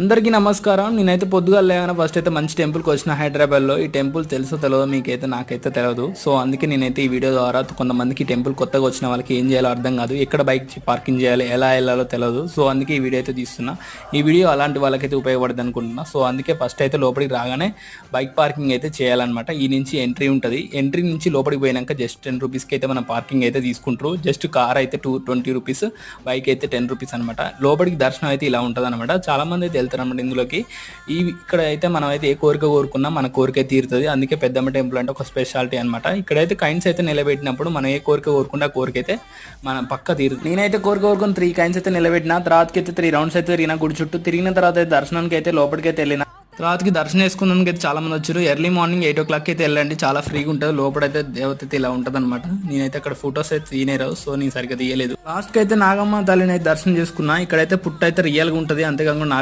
అందరికీ నమస్కారం. నేనైతే పొద్దుగాల లేగానే ఫస్ట్ అయితే మంచి టెంపుల్కి వచ్చిన హైదరాబాద్లో. ఈ టెంపుల్ తెలుసో తెలియదో మీకైతే, నాకైతే తెలియదు. సో అందుకే నేనైతే ఈ వీడియో ద్వారా కొంతమందికి టెంపుల్ కొత్తగా వచ్చిన వాళ్ళకి ఏం చేయాలో అర్థం కాదు, ఎక్కడ బైక్ పార్కింగ్ చేయాలి, ఎలా వెళ్ళాలో తెలియదు. సో అందుకే ఈ వీడియో అయితే తీస్తున్నా. ఈ వీడియో అలాంటి వాళ్ళకైతే ఉపయోగపడుతుంది అనుకుంటున్నా. సో అందుకే ఫస్ట్ అయితే లోపలికి రాగానే బైక్ పార్కింగ్ అయితే చేయాలన్నమాట. ఈ నుంచి ఎంట్రీ ఉంటుంది. ఎంట్రీ నుంచి లోపలికి పోయినాక జస్ట్ 10 రూపీస్కి అయితే మనం పార్కింగ్ అయితే తీసుకుంటారు. జస్ట్ కార్ అయితే 20 రూపీస్, బైక్ అయితే 10 రూపీస్ అనమాట. లోపలికి దర్శనం అయితే ఇలా ఉంటుంది అనమాట. చాలా మంది అయితే వెళ్తారు అనమాట ఇందులోకి. ఇక్కడ అయితే మనం అయితే ఏ కోరిక కోరుకున్నా మన కోరిక తీరుతుంది. అందుకే పెద్దమ్మ టెంపుల్ అంటే ఒక స్పెషాలిటీ అనమాట. ఇక్కడైతే కైన్స్ అయితే నిలబెట్టినప్పుడు మనం ఏ కోరిక కోరుకుంటే ఆ కోరిక అయితే మన పక్క తీరుతుంది. నేనైతే కోరిక కోరుకుని 3 కైన్స్ అయితే నిలబెట్టిన. తర్వాతకి అయితే 3 రౌండ్స్ అయితే తిరిగిన గుడి చుట్టూ. తిరిగిన తర్వాత అయితే దర్శనానికి అయితే లోపలికి అయితే వెళ్ళిన. తర్వాతకి దర్శనం చేసుకున్నానికి అయితే చాలా మంది వచ్చారు. ఎర్లీ మార్నింగ్ 8 o'clock అయితే వెళ్ళండి, చాలా ఫ్రీగా ఉంటుంది. లోపలైతే దేవత అయితే ఇలా ఉంటుంది అనమాట. నేనైతే అక్కడ ఫొటోస్ అయితే తీయలేరు, సో నేను సరిగ్గా తీయలేదు. లాస్ట్కి అయితే నాగమ్మ తల్లిని అయితే దర్శనం చేసుకున్నా. ఇక్కడైతే పుట్ట అయితే రియల్గా ఉంటుంది. అంతేకాకుండా